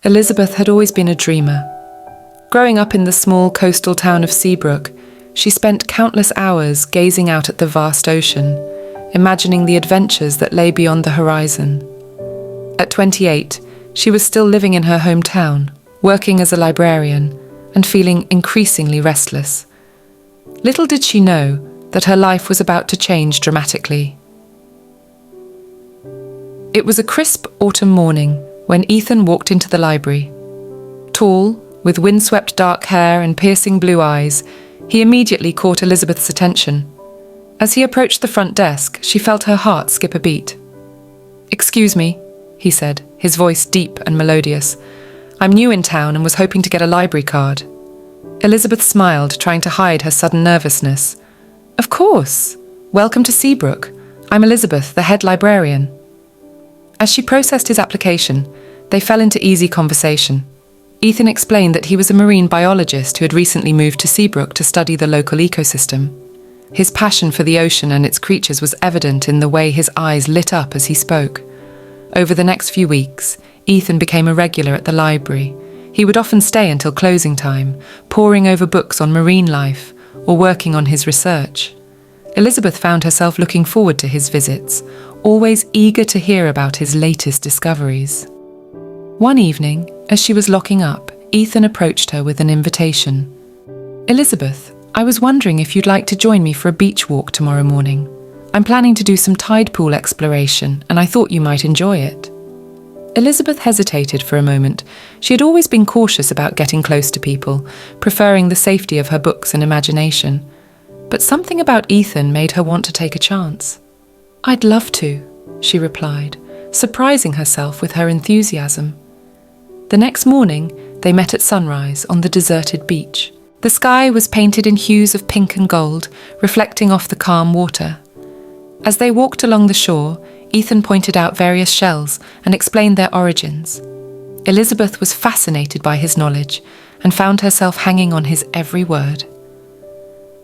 Elizabeth had always been a dreamer. Growing up in the small coastal town of Seabrook, she spent countless hours gazing out at the vast ocean, imagining the adventures that lay beyond the horizon. At 28, she was still living in her hometown, working as a librarian, and feeling increasingly restless. Little did she know that her life was about to change dramatically. It was a crisp autumn morning when Ethan walked into the library. Tall, with windswept dark hair and piercing blue eyes, he immediately caught Elizabeth's attention. As he approached the front desk, she felt her heart skip a beat. "Excuse me," he said, his voice deep and melodious. "I'm new in town and was hoping to get a library card." Elizabeth smiled, trying to hide her sudden nervousness. "Of course. Welcome to Seabrook. I'm Elizabeth, the head librarian." As she processed his application, they fell into easy conversation. Ethan explained that he was a marine biologist who had recently moved to Seabrook to study the local ecosystem. His passion for the ocean and its creatures was evident in the way his eyes lit up as he spoke. Over the next few weeks, Ethan became a regular at the library. He would often stay until closing time, poring over books on marine life or working on his research. Elizabeth found herself looking forward to his visits, always eager to hear about his latest discoveries. One evening, as she was locking up, Ethan approached her with an invitation. "Elizabeth, I was wondering if you'd like to join me for a beach walk tomorrow morning. I'm planning to do some tide pool exploration, and I thought you might enjoy it." Elizabeth hesitated for a moment. She had always been cautious about getting close to people, preferring the safety of her books and imagination. But something about Ethan made her want to take a chance. "I'd love to," she replied, surprising herself with her enthusiasm. The next morning, they met at sunrise on the deserted beach. The sky was painted in hues of pink and gold, reflecting off the calm water. As they walked along the shore, Ethan pointed out various shells and explained their origins. Elizabeth was fascinated by his knowledge and found herself hanging on his every word.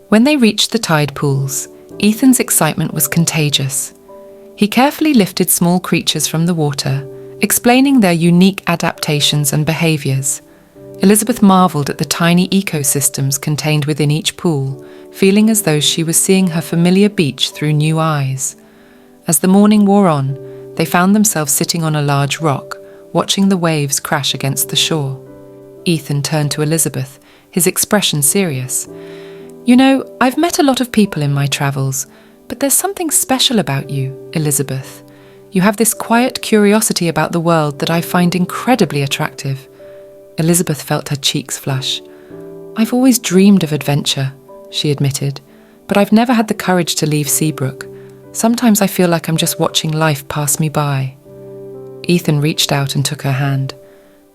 When they reached the tide pools, Ethan's excitement was contagious. He carefully lifted small creatures from the water, explaining their unique adaptations and behaviours. Elizabeth marvelled at the tiny ecosystems contained within each pool, feeling as though she was seeing her familiar beach through new eyes. As the morning wore on, they found themselves sitting on a large rock, watching the waves crash against the shore. Ethan turned to Elizabeth, his expression serious. "You know, I've met a lot of people in my travels, but there's something special about you, Elizabeth. You have this quiet curiosity about the world that I find incredibly attractive." Elizabeth felt her cheeks flush. "I've always dreamed of adventure," she admitted, "but I've never had the courage to leave Seabrook. Sometimes I feel like I'm just watching life pass me by." Ethan reached out and took her hand.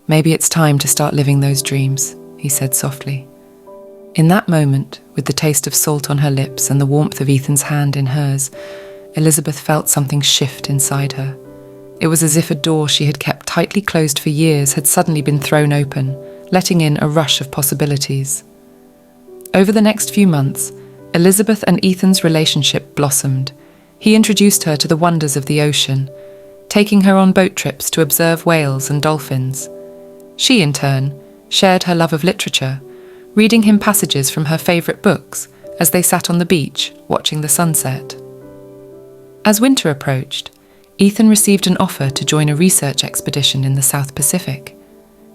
"Maybe it's time to start living those dreams," he said softly. In that moment, with the taste of salt on her lips and the warmth of Ethan's hand in hers, Elizabeth felt something shift inside her. It was as if a door she had kept tightly closed for years had suddenly been thrown open, letting in a rush of possibilities. Over the next few months, Elizabeth and Ethan's relationship blossomed. He introduced her to the wonders of the ocean, taking her on boat trips to observe whales and dolphins. She, in turn, shared her love of literature, reading him passages from her favourite books as they sat on the beach watching the sunset. As winter approached, Ethan received an offer to join a research expedition in the South Pacific.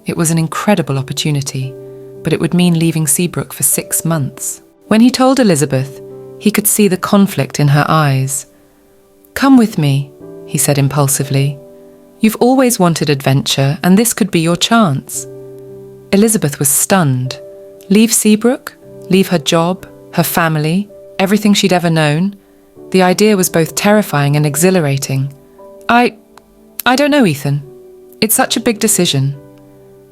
It was an incredible opportunity, but it would mean leaving Seabrook for 6 months. When he told Elizabeth, he could see the conflict in her eyes. "Come with me," he said impulsively. "You've always wanted adventure, and this could be your chance." Elizabeth was stunned. Leave Seabrook? Leave her job, her family, everything she'd ever known? The idea was both terrifying and exhilarating. I don't know, Ethan. It's such a big decision."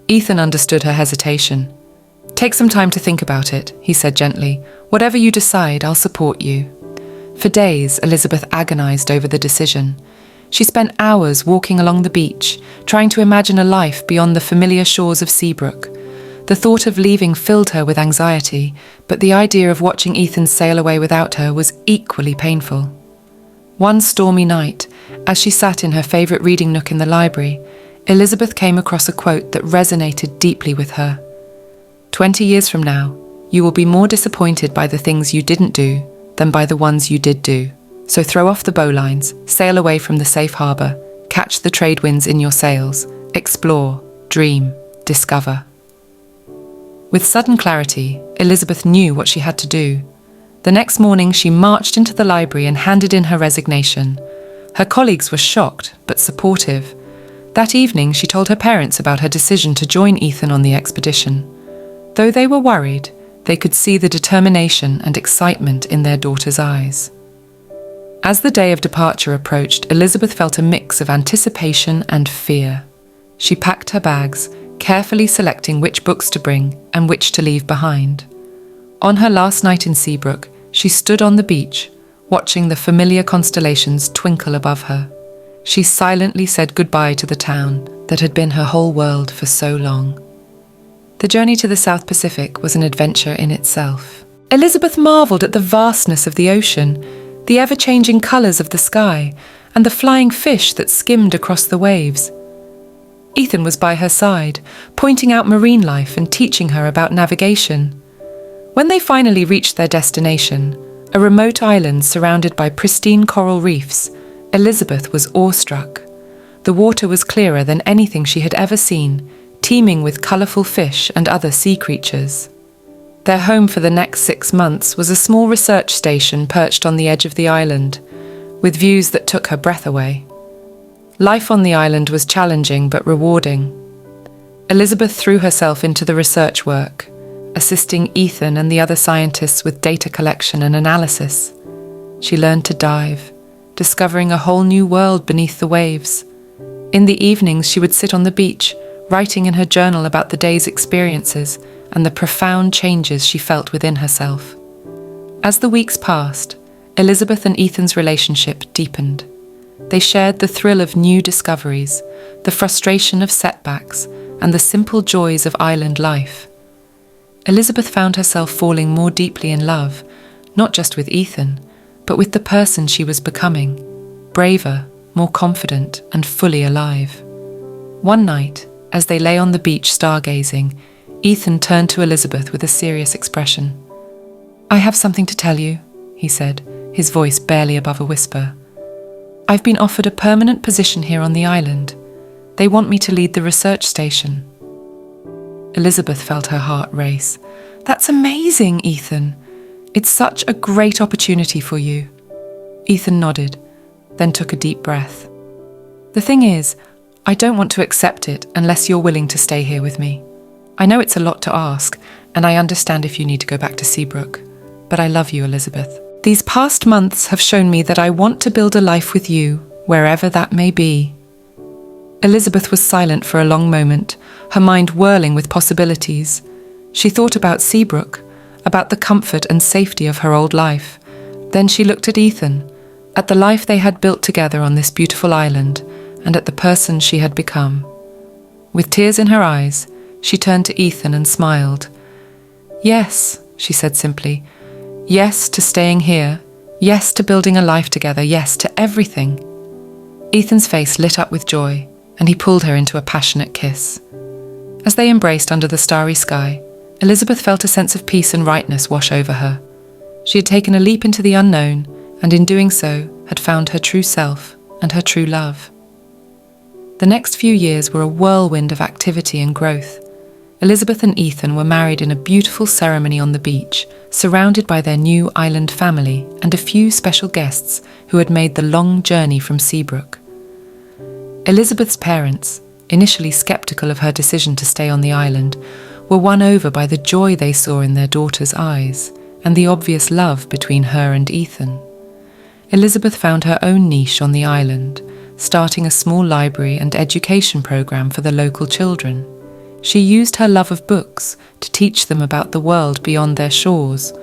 Ethan understood her hesitation. "Take some time to think about it," he said gently. "Whatever you decide, I'll support you." For days, Elizabeth agonized over the decision. She spent hours walking along the beach, trying to imagine a life beyond the familiar shores of Seabrook. The thought of leaving filled her with anxiety, but the idea of watching Ethan sail away without her was equally painful. One stormy night, as she sat in her favourite reading nook in the library, Elizabeth came across a quote that resonated deeply with her. 20 years from now, you will be more disappointed by the things you didn't do than by the ones you did do. So throw off the bowlines, sail away from the safe harbour, catch the trade winds in your sails, explore, dream, discover. With sudden clarity, Elizabeth knew what she had to do. The next morning, she marched into the library and handed in her resignation. Her colleagues were shocked, but supportive. That evening, she told her parents about her decision to join Ethan on the expedition. Though they were worried, they could see the determination and excitement in their daughter's eyes. As the day of departure approached, Elizabeth felt a mix of anticipation and fear. She packed her bags, carefully selecting which books to bring and which to leave behind. On her last night in Seabrook, she stood on the beach, watching the familiar constellations twinkle above her. She silently said goodbye to the town that had been her whole world for so long. The journey to the South Pacific was an adventure in itself. Elizabeth marvelled at the vastness of the ocean, the ever-changing colours of the sky, and the flying fish that skimmed across the waves. Ethan was by her side, pointing out marine life and teaching her about navigation. When they finally reached their destination, a remote island surrounded by pristine coral reefs, Elizabeth was awestruck. The water was clearer than anything she had ever seen, teeming with colourful fish and other sea creatures. Their home for the next 6 months was a small research station perched on the edge of the island, with views that took her breath away. Life on the island was challenging but rewarding. Elizabeth threw herself into the research work, assisting Ethan and the other scientists with data collection and analysis. She learned to dive, discovering a whole new world beneath the waves. In the evenings, she would sit on the beach, writing in her journal about the day's experiences and the profound changes she felt within herself. As the weeks passed, Elizabeth and Ethan's relationship deepened. They shared the thrill of new discoveries, the frustration of setbacks, and the simple joys of island life. Elizabeth found herself falling more deeply in love, not just with Ethan, but with the person she was becoming, braver, more confident, and fully alive. One night, as they lay on the beach stargazing, Ethan turned to Elizabeth with a serious expression. "I have something to tell you," he said, his voice barely above a whisper. "I've been offered a permanent position here on the island. They want me to lead the research station." Elizabeth felt her heart race. "That's amazing, Ethan. It's such a great opportunity for you." Ethan nodded, then took a deep breath. "The thing is, I don't want to accept it unless you're willing to stay here with me. I know it's a lot to ask, and I understand if you need to go back to Seabrook, but I love you, Elizabeth. These past months have shown me that I want to build a life with you, wherever that may be." Elizabeth was silent for a long moment, her mind whirling with possibilities. She thought about Seabrook, about the comfort and safety of her old life. Then she looked at Ethan, at the life they had built together on this beautiful island, and at the person she had become. With tears in her eyes, she turned to Ethan and smiled. "Yes," she said simply. "Yes to staying here. Yes to building a life together. Yes to everything." Ethan's face lit up with joy, and he pulled her into a passionate kiss. As they embraced under the starry sky, Elizabeth felt a sense of peace and rightness wash over her. She had taken a leap into the unknown, and in doing so, had found her true self and her true love. The next few years were a whirlwind of activity and growth. Elizabeth and Ethan were married in a beautiful ceremony on the beach, surrounded by their new island family and a few special guests who had made the long journey from Seabrook. Elizabeth's parents, initially skeptical of her decision to stay on the island, were won over by the joy they saw in their daughter's eyes and the obvious love between her and Ethan. Elizabeth found her own niche on the island, starting a small library and education program for the local children. She used her love of books to teach them about the world beyond their shores,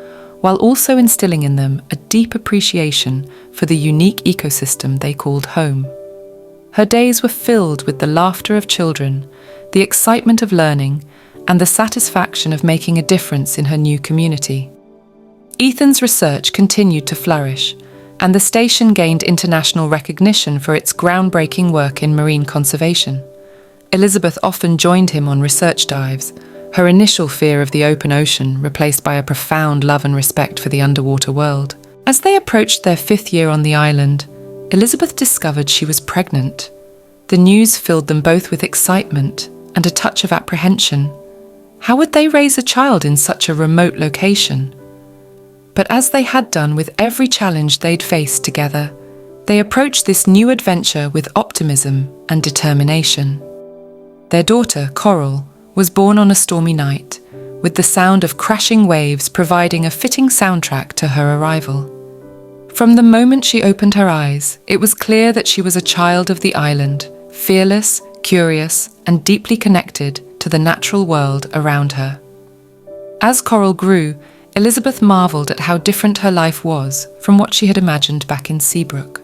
while also instilling in them a deep appreciation for the unique ecosystem they called home. Her days were filled with the laughter of children, the excitement of learning, and the satisfaction of making a difference in her new community. Ethan's research continued to flourish, and the station gained international recognition for its groundbreaking work in marine conservation. Elizabeth often joined him on research dives, her initial fear of the open ocean replaced by a profound love and respect for the underwater world. As they approached their 5th year on the island, Elizabeth discovered she was pregnant. The news filled them both with excitement and a touch of apprehension. How would they raise a child in such a remote location? But as they had done with every challenge they'd faced together, they approached this new adventure with optimism and determination. Their daughter, Coral, was born on a stormy night, with the sound of crashing waves providing a fitting soundtrack to her arrival. From the moment she opened her eyes, it was clear that she was a child of the island, fearless, curious, and deeply connected to the natural world around her. As Coral grew, Elizabeth marvelled at how different her life was from what she had imagined back in Seabrook.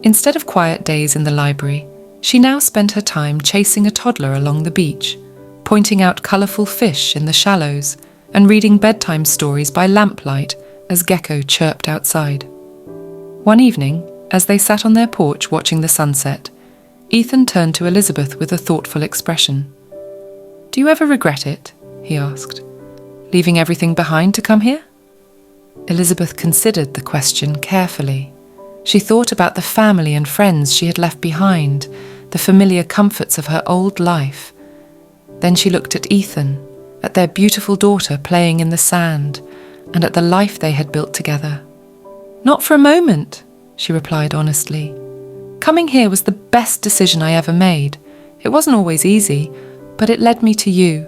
Instead of quiet days in the library, she now spent her time chasing a toddler along the beach, pointing out colourful fish in the shallows, and reading bedtime stories by lamplight as Gecko chirped outside. One evening, as they sat on their porch watching the sunset, Ethan turned to Elizabeth with a thoughtful expression. "Do you ever regret it?" he asked. "Leaving everything behind to come here?" Elizabeth considered the question carefully. She thought about the family and friends she had left behind, the familiar comforts of her old life. Then she looked at Ethan, at their beautiful daughter playing in the sand, and at the life they had built together. "Not for a moment," she replied honestly. "Coming here was the best decision I ever made. It wasn't always easy, but it led me to you,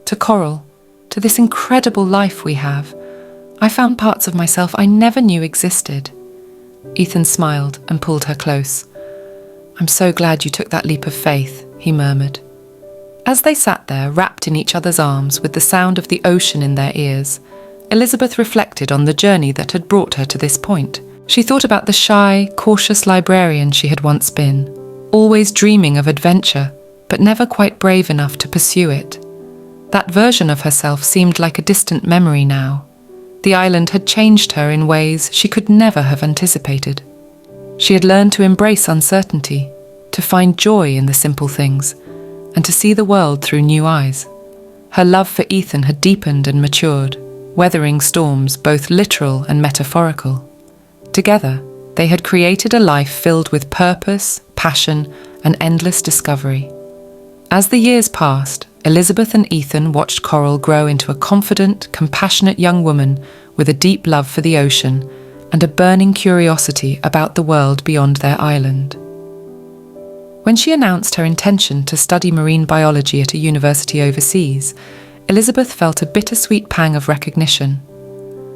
to Coral, to this incredible life we have. I found parts of myself I never knew existed." Ethan smiled and pulled her close. "I'm so glad you took that leap of faith," he murmured. As they sat there, wrapped in each other's arms with the sound of the ocean in their ears, Elizabeth reflected on the journey that had brought her to this point. She thought about the shy, cautious librarian she had once been, always dreaming of adventure, but never quite brave enough to pursue it. That version of herself seemed like a distant memory now. The island had changed her in ways she could never have anticipated. She had learned to embrace uncertainty, to find joy in the simple things, and to see the world through new eyes. Her love for Ethan had deepened and matured, weathering storms both literal and metaphorical. Together, they had created a life filled with purpose, passion, and endless discovery. As the years passed, Elizabeth and Ethan watched Coral grow into a confident, compassionate young woman with a deep love for the ocean and a burning curiosity about the world beyond their island. When she announced her intention to study marine biology at a university overseas, Elizabeth felt a bittersweet pang of recognition.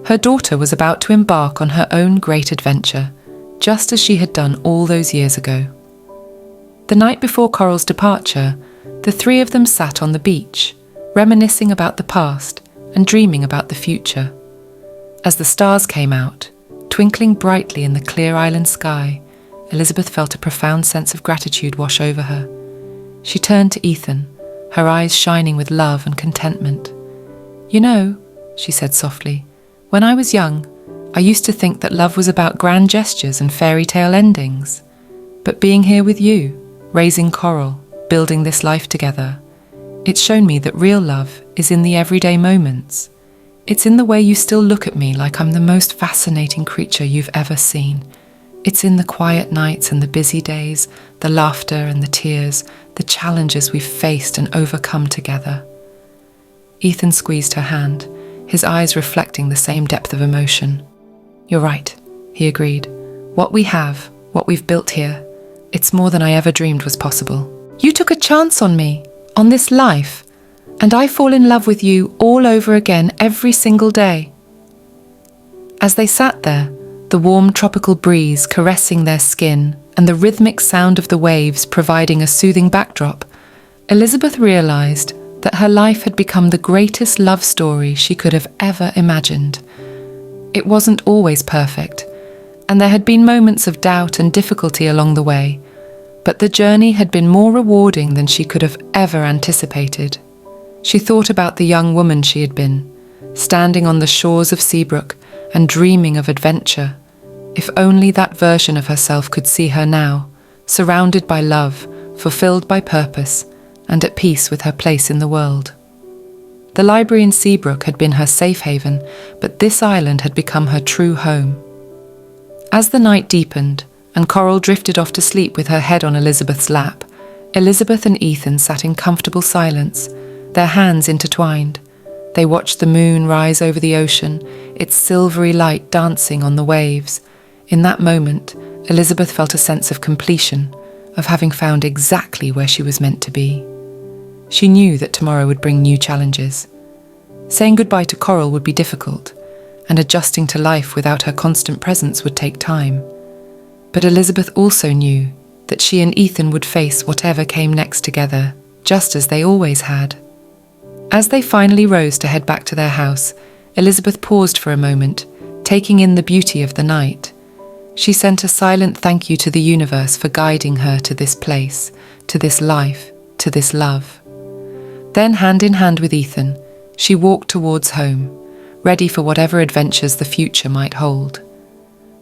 Her daughter was about to embark on her own great adventure, just as she had done all those years ago. The night before Coral's departure, the three of them sat on the beach, reminiscing about the past and dreaming about the future. As the stars came out, twinkling brightly in the clear island sky, Elizabeth felt a profound sense of gratitude wash over her. She turned to Ethan, her eyes shining with love and contentment. "You know," she said softly, "when I was young, I used to think that love was about grand gestures and fairy tale endings. But being here with you, raising Coral, building this life together, it's shown me that real love is in the everyday moments. It's in the way you still look at me like I'm the most fascinating creature you've ever seen. It's in the quiet nights and the busy days, the laughter and the tears, the challenges we've faced and overcome together." Ethan squeezed her hand, his eyes reflecting the same depth of emotion. "You're right," he agreed. "What we have, what we've built here, it's more than I ever dreamed was possible. You took a chance on me, on this life, and I fall in love with you all over again every single day." As they sat there, the warm tropical breeze caressing their skin and the rhythmic sound of the waves providing a soothing backdrop, Elizabeth realised that her life had become the greatest love story she could have ever imagined. It wasn't always perfect, and there had been moments of doubt and difficulty along the way, but the journey had been more rewarding than she could have ever anticipated. She thought about the young woman she had been, standing on the shores of Seabrook and dreaming of adventure. If only that version of herself could see her now, surrounded by love, fulfilled by purpose, and at peace with her place in the world. The library in Seabrook had been her safe haven, but this island had become her true home. As the night deepened, and Coral drifted off to sleep with her head on Elizabeth's lap, Elizabeth and Ethan sat in comfortable silence, their hands intertwined. They watched the moon rise over the ocean, its silvery light dancing on the waves. In that moment, Elizabeth felt a sense of completion, of having found exactly where she was meant to be. She knew that tomorrow would bring new challenges. Saying goodbye to Coral would be difficult, and adjusting to life without her constant presence would take time. But Elizabeth also knew that she and Ethan would face whatever came next together, just as they always had. As they finally rose to head back to their house, Elizabeth paused for a moment, taking in the beauty of the night. She sent a silent thank you to the universe for guiding her to this place, to this life, to this love. Then, hand in hand with Ethan, she walked towards home, ready for whatever adventures the future might hold.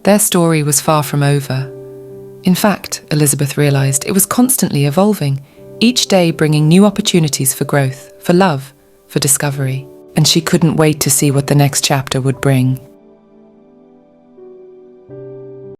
Their story was far from over. In fact, Elizabeth realized, it was constantly evolving, each day bringing new opportunities for growth, for love, for discovery. And she couldn't wait to see what the next chapter would bring.